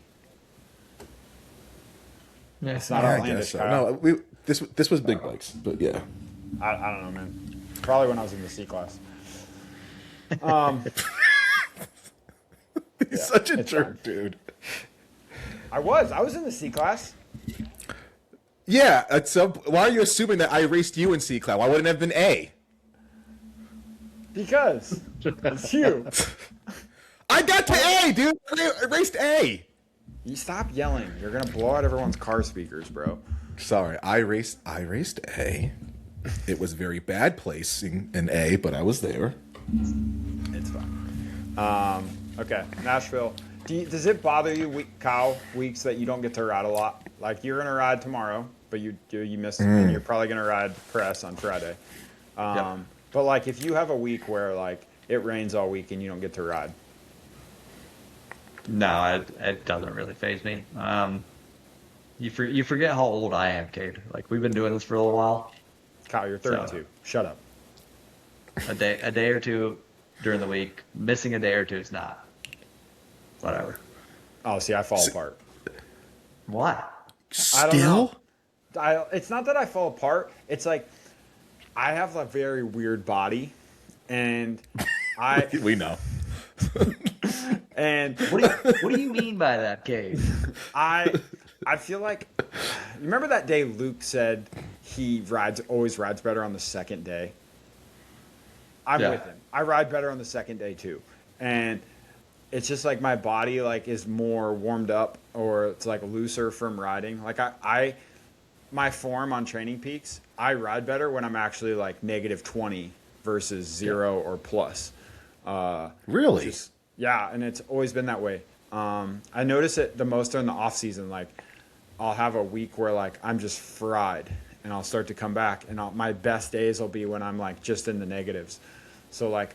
Yeah, it's not outlandish. So. No, this was big bikes, but yeah. I don't know, man. Probably when I was in the C class. He's such a jerk, dude. I was in the C class. Yeah. So why are you assuming that I raced you in C class? Why wouldn't it have been A? Because it's you. I got to A, dude. I raced A. You stop yelling. You're gonna blow out everyone's car speakers, bro. Sorry, I raced A. It was very bad placing in A, but I was there. It's fine. Okay, Nashville. Does it bother you, Kyle, weeks that you don't get to ride a lot? Like you're gonna ride tomorrow, but you miss, and you're probably gonna ride press on Friday. Yep. But like if you have a week where like it rains all week and you don't get to ride. No, it doesn't really faze me. You forget how old I am, Cade. Like we've been doing this for a little while. Kyle, you're 32. So- Shut up. A day or two during the week. Missing a day or two is not. Whatever. Oh, see, I fall apart. What? I don't know. It's not that I fall apart. It's like I have a very weird body, and We know. and What do you mean by that, Cade? I feel like you remember that day Luke said he always rides better on the second day. I'm Yeah. with him. I ride better on the second day too, and it's just like my body like is more warmed up or it's like looser from riding. Like my form on Training Peaks, I ride better when I'm actually like -20 versus 0 or plus. Really? Yeah, and it's always been that way. I notice it the most during the off season. Like I'll have a week where like I'm just fried, and I'll start to come back, and my best days will be when I'm like just in the negatives. So like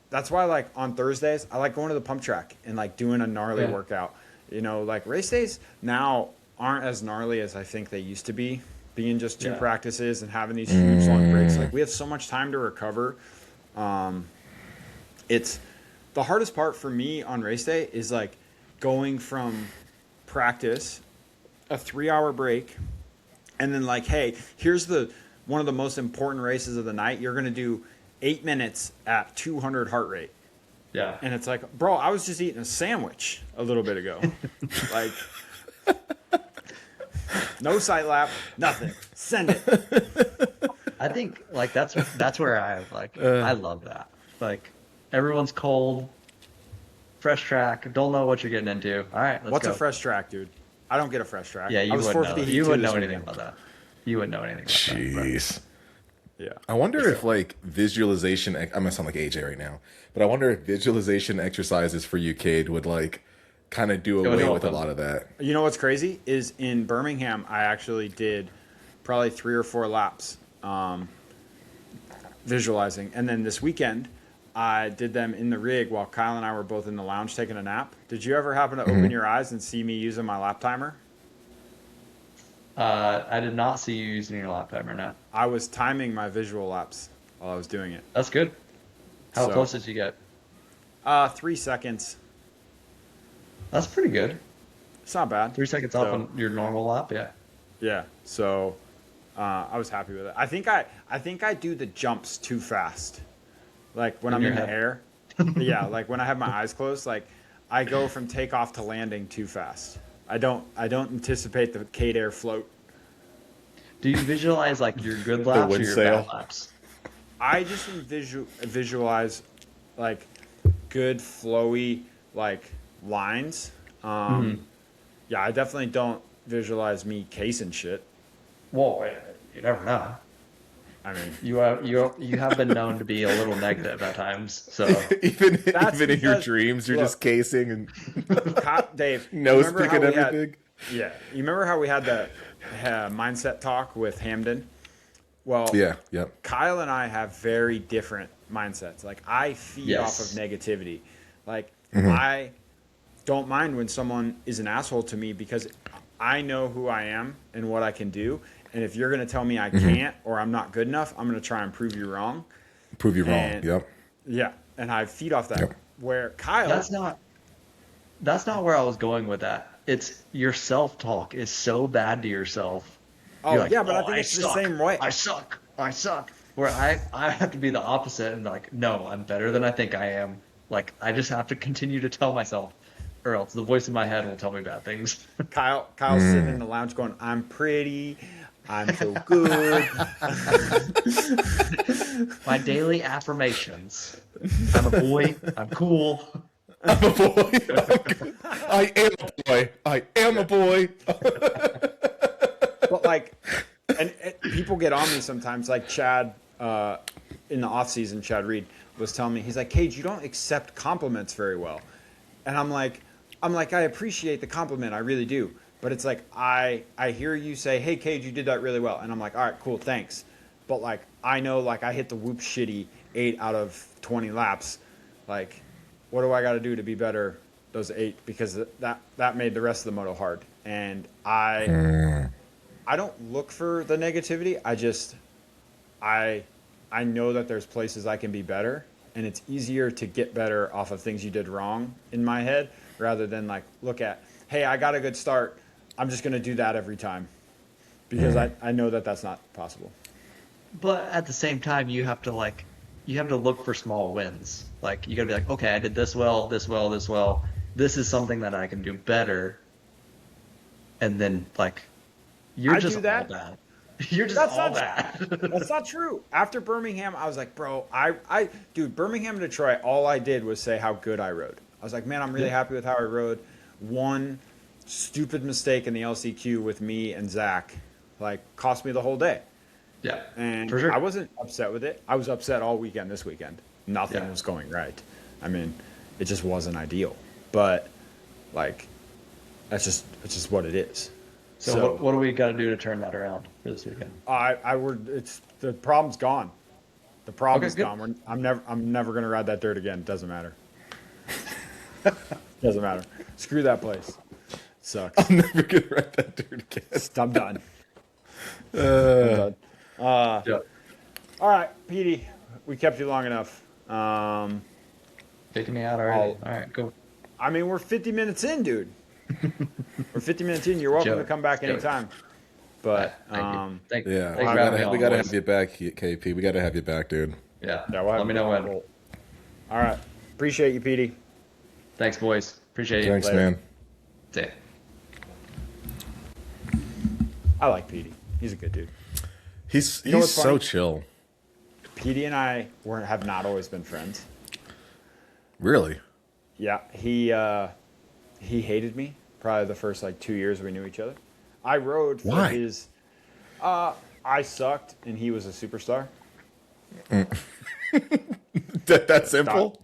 that's why like on Thursdays I like going to the pump track and like doing a gnarly workout. You know, like race days now aren't as gnarly as I think they used to be. Being just two practices and having these huge long breaks, like we have so much time to recover. It's the hardest part for me on race day is like going from practice, a 3-hour break, and then like, hey, here's one of the most important races of the night. You're gonna do 8 minutes at 200 heart rate. Yeah. And it's like, bro, I was just eating a sandwich a little bit ago. Like, no sight lap, nothing. Send it. I think like that's where I love that. Like everyone's cold, fresh track, don't know what you're getting into. All right, let's What's go. a fresh track, dude? I don't get a fresh track. Yeah, you I was wouldn't know. 450 You heat wouldn't two know this anything weekend. about that. You wouldn't know anything about that. Jeez. Yeah. I wonder if like visualization. I'm gonna sound like AJ right now, but I wonder if visualization exercises for you, Cade, would like kind of do away with a lot of that. You know what's crazy is in Birmingham, I actually did probably 3 or 4 laps visualizing, and then this weekend I did them in the rig while Kyle and I were both in the lounge taking a nap. Did you ever happen to open your eyes and see me using my lap timer? I did not see you using your lap timer now. I was timing my visual laps while I was doing it. That's good. How So- close did you get? 3 seconds. That's pretty good. It's not bad. 3 seconds off on your normal lap, yeah. Yeah. So I was happy with it. I think I do the jumps too fast. Like when I'm your in the head. air. Yeah, like when I have my eyes closed, like I go from takeoff to landing too fast. I don't anticipate the Cade Air float. Do you visualize like your good laps or wind your sail. bad laps? I just visualize like good flowy like lines. Yeah, I definitely don't visualize me casing shit. Well, you never know. I mean, You have been known to be a little negative at times. So even That's in your because- dreams, you're look. just casing and Dave, nose remember how picking we had- everything. Yeah, you remember how we had that mindset talk with Hamden? Well, Yeah, yep. Kyle and I have very different mindsets. Like I feed Yes. off of negativity. Like I don't mind when someone is an asshole to me because I know who I am and what I can do. And if you're going to tell me I can't or I'm not good enough, I'm going to try and prove you wrong. Prove you wrong. And- Yep. Yeah, and I feed off that. Yep. Where Kyle, that's not where I was going with that. It's your self-talk is so bad to yourself. oh You're like, yeah, but I "Oh, think it's the suck. same way. I suck. Where I have to be the opposite and like, no, I'm better than I think I am. Like I just have to continue to tell myself, or else the voice in my head will tell me bad things. Kyle's sitting in the lounge going, "I'm pretty. I'm so good." My daily affirmations. I'm a boy. I'm cool. I'm a boy. I am a boy. I am a boy. But like, and people get on me sometimes. Like Chad, in the off season, Chad Reed was telling me, he's like, "Cade, you don't accept compliments very well," and I'm like, I appreciate the compliment, I really do. But it's like I hear you say, "Hey, Cade, you did that really well," and I'm like, "All right, cool, thanks." But like I know, like I hit the whoop shitty 8 out of 20 laps. Like, what do I got to do to be better those 8? Because that made the rest of the moto hard, and I don't look for the negativity. I know that there's places I can be better, and it's easier to get better off of things you did wrong in my head rather than like look at, hey, I got a good start, I'm just going to do that every time, because I know that that's not possible. But at the same time, you have to look for small wins. Like you got to be like, okay, I did this well, this well, this well. This is something that I can do better. And then like, you're I just do that. all bad. You're just That's all not bad. That's not true. After Birmingham, I was like, bro, dude, Birmingham and Detroit, all I did was say how good I rode. I was like, man, I'm really happy with how I rode. One stupid mistake in the LCQ with me and Zach, like, cost me the whole day. Yeah, And for sure. I wasn't upset with it. I was upset all weekend this weekend. Nothing Yeah. was going right. I mean, it just wasn't ideal. But, like, it's just what it is. So what do we got to do to turn that around for this weekend? It's the problem's gone. The problem's Okay, gone. I'm never gonna ride that dirt again. It doesn't matter. Doesn't matter. Screw that place. Sucks. I'm never gonna ride that dirt again. I'm done. I'm done. Yeah. All right, Petey, we kept you long enough. Taking me out already. All right, go. I mean, we're 50 minutes in, dude. We're 50 minutes in. You're welcome to come back anytime. But Thank you. Yeah, Thanks for having me we on, gotta boys. have you back, KP. We gotta have you back, dude. Yeah. we'll have Let me you know on. when. All right. Appreciate you, Petey. Thanks, boys. Appreciate you. Thanks, Later. man. See ya. I like Petey. He's a good dude. He's know what's so funny? chill. Petey and I have not always been friends. Really? Yeah, he hated me probably the first like 2 years we knew each other. I rode for Why? his. I sucked and he was a superstar. That simple?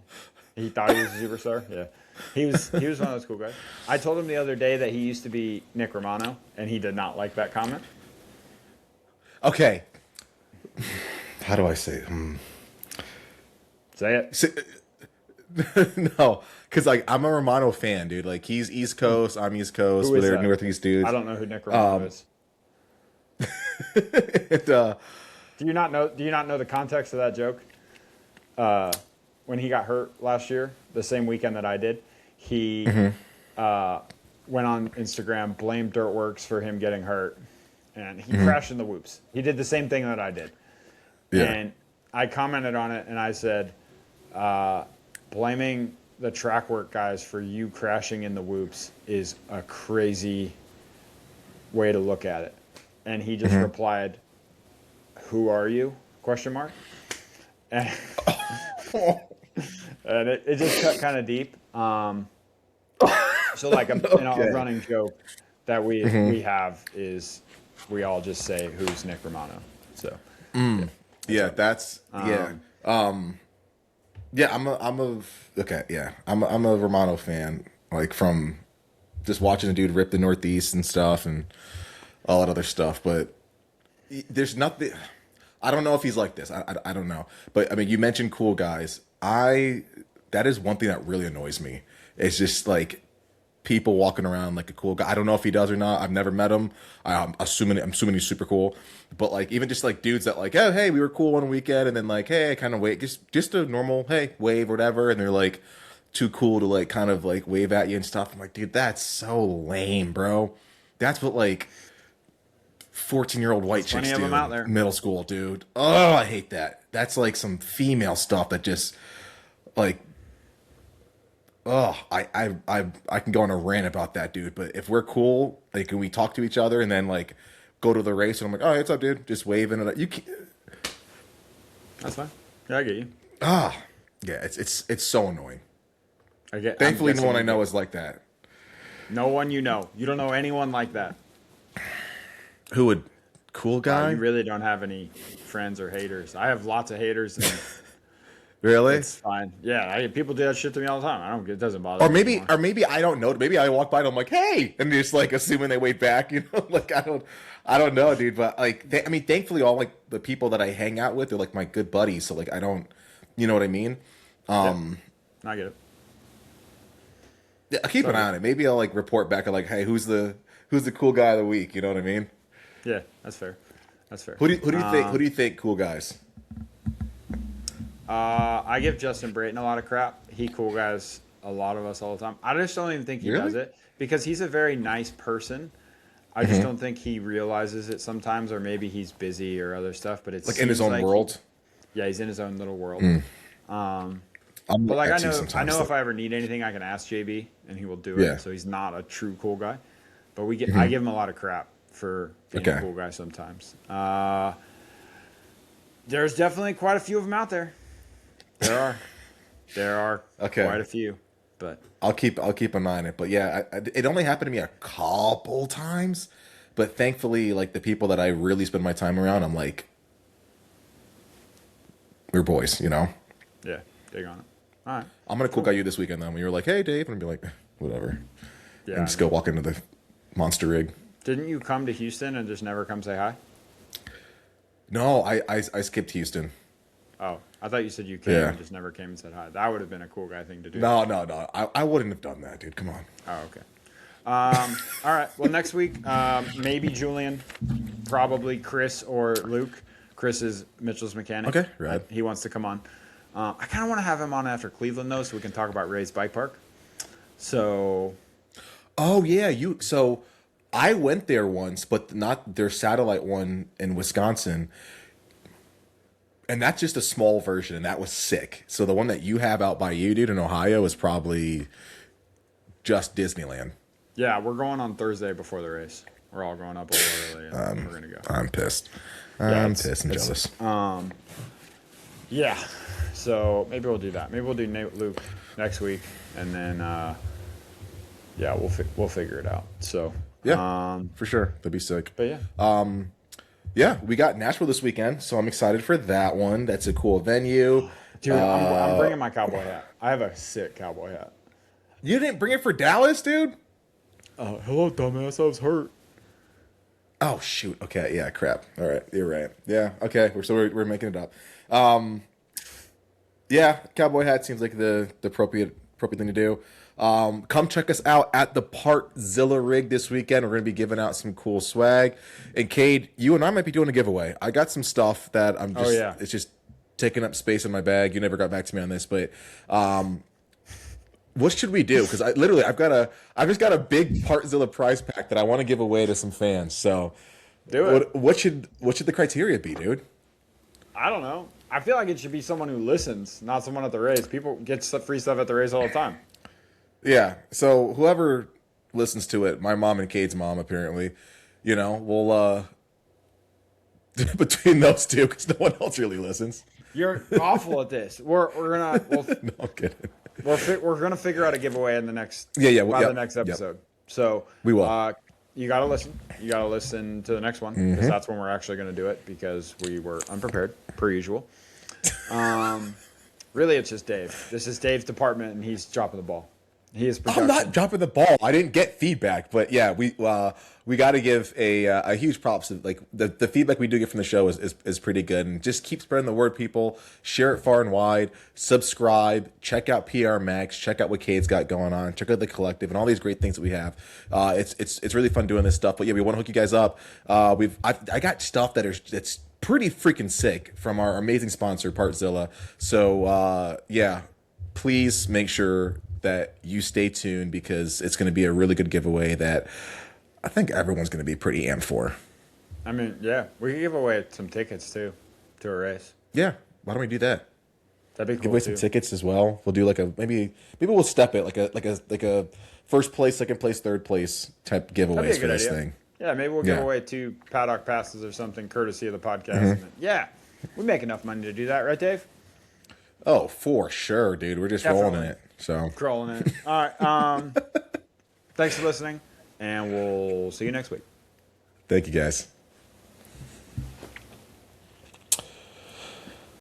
He thought he was a superstar. Yeah, he was one of those cool guys. I told him the other day that he used to be Nick Romano, and he did not like that comment. Okay. How do I say? Say it. No, because like I'm a Romano fan, dude. Like he's East Coast, I'm East Coast. Who is They're that? Northeast dudes. I don't know who Nick Romano is. And, Do you not know the context of that joke? When he got hurt last year, the same weekend that I did, he went on Instagram, blamed Dirtworks for him getting hurt, and he crashed in the whoops. He did the same thing that I did. Yeah. And I commented on it, and I said, blaming the track work guys for you crashing in the whoops is a crazy way to look at it. And he just replied, "Who are you?" Question mark. And, and it just cut kind of deep. So like a running joke that we have is we all just say, "Who's Nick Romano?" So yeah, that's yeah. Yeah, I'm a Romano fan. Like from just watching a dude rip the Northeast and stuff and all that other stuff. But there's nothing. I don't know if he's like this. I don't know. But I mean, you mentioned cool guys. That is one thing that really annoys me. It's just like people walking around like a cool guy. I don't know if he does or not. I've never met him. I'm assuming he's super cool. But like even just like dudes that like, oh hey, we were cool one weekend, and then like, hey, I kind of wait, just a normal hey wave or whatever, and they're like too cool to like kind of like wave at you and stuff. I'm like, dude, that's so lame, bro. That's what like 14-year-old white chicks plenty of do them out there. in middle school, dude. Oh, I hate that. That's like some female stuff that just like Oh, I can go on a rant about that, dude. But if we're cool, like, can we talk to each other and then like go to the race? And I'm like, oh, what's up, dude? Just waving it. You can't. That's fine. Yeah, I get you. Ah, yeah. It's so annoying. I'm Thankfully, no guessing one I you know get- is like that. No one you know. You don't know anyone like that. Who would? Cool guy? You really don't have any friends or haters. I have lots of haters, and Really? it's fine. Yeah, people do that shit to me all the time. I don't. It doesn't bother Or me maybe, anymore. or maybe I don't know. Maybe I walk by and I'm like, "Hey," and just like assuming they wait back. You know, like I don't know, dude. But like, I mean, thankfully, all like the people that I hang out with are like my good buddies. So like, I don't, you know what I mean? I get it. Yeah, I'll keep an eye on it. Maybe I'll like report back. Like, hey, who's the cool guy of the week? You know what I mean? Yeah, that's fair. That's fair. Who do you think cool guys? I give Justin Brayton a lot of crap. He cool guys a lot of us all the time. I just don't even think he Really? does it because he's a very nice person. I just don't think he realizes it sometimes, or maybe he's busy or other stuff. But it's Like in his own world. Yeah, he's in his own little world. I'm But like that too I sometimes, know though. if I ever need anything, I can ask JB and he will do Yeah. it. So he's not a true cool guy. But I give him a lot of crap for being a Okay. cool guy sometimes. There's definitely quite a few of them out there. There are Okay. quite a few. But I'll keep an eye on it. But yeah, it only happened to me a couple times. But thankfully, like the people that I really spend my time around, I'm like, we're boys, you know. yeah, dig on it. All right. I'm gonna cool guy you this weekend then. When you're like, hey Dave, and I'll be like, whatever, Yeah. and just go walk into the monster rig. Didn't you come to Houston and just never come say hi? No, I skipped Houston. Oh, I thought you said you came Yeah. and just never came and said hi. That would have been a cool guy thing to do. No. I wouldn't have done that, dude. Come on. Oh, okay. All right. Well, next week, maybe Julian, probably Chris or Luke. Chris is Mitchell's mechanic. Okay, right. He wants to come on. I kind of want to have him on after Cleveland, though, so we can talk about Ray's bike park. So, Oh yeah, So I went there once, but not their satellite one in Wisconsin. And that's just a small version, and that was sick. So the one that you have out by you, dude, in Ohio, is probably just Disneyland. yeah, we're going on Thursday before the race. We're all going up a little early, and we're going to go. I'm pissed. Yeah, I'm it's- pissed and jealous. Yeah. So maybe we'll do that. Maybe we'll do Luke next week, and then yeah, we'll figure it out. So Yeah, for sure. That'd be sick. but yeah, Yeah, we got Nashville this weekend, so I'm excited for that one. That's a cool venue. dude, I'm bringing my cowboy hat. I have a sick cowboy hat. You didn't bring it for Dallas, dude? Hello, dumbass. I was hurt. Oh shoot. Okay. Yeah. Crap. All right. You're right. Yeah. Okay. We're making it up. Yeah. Cowboy hat seems like the appropriate thing to do. Come check us out at the Partzilla rig this weekend. We're gonna be giving out some cool swag. And Cade, you and I might be doing a giveaway. I got some stuff that I'm just. yeah. It's just taking up space in my bag. You never got back to me on this, but what should we do? Because I've just got a big Partzilla prize pack that I want to give away to some fans. So, Do it. What should the criteria be, dude? I don't know. I feel like it should be someone who listens, not someone at the race. People get free stuff at the race all the time. Yeah. So whoever listens to it, my mom and Cade's mom, apparently, we'll between those two, because no one else really listens. You're awful at this. We're gonna No, I'm kidding. we're gonna figure out a giveaway in the next Yeah, by yep, the next yep. episode. So We will. You gotta listen. You gotta listen to the next one because that's when we're actually gonna do it because we were unprepared per usual. Really, it's just Dave. This is Dave's department, and he's dropping the ball. He is production. I'm not dropping the ball. I didn't get feedback, but yeah, we got to give a huge props to like the feedback we do get from the show is pretty good, and just keep spreading the word, people. Share it far and wide. Subscribe. Check out PRMX. Check out what Cade's got going on. Check out the collective and all these great things that we have. It's really fun doing this stuff. But yeah, we want to hook you guys up. I got stuff that's pretty freaking sick from our amazing sponsor Partzilla. So yeah, please make sure that you stay tuned because it's going to be a really good giveaway that I think everyone's going to be pretty amped for. I mean, yeah, we can give away some tickets too to a race. Yeah, why don't we do that? That'd be cool give away some too. tickets as well. We'll do like a maybe we'll step it like a first place, second place, third place type That'd be giveaways a for good this idea. thing. Yeah, maybe we'll give away 2 paddock passes or something, courtesy of the podcast. And then, yeah, we make enough money to do that, right, Dave? Oh, for sure, dude. We're just rolling in Definitely. it. So Crawling in it. All right. Thanks for listening, and we'll see you next week. thank you guys.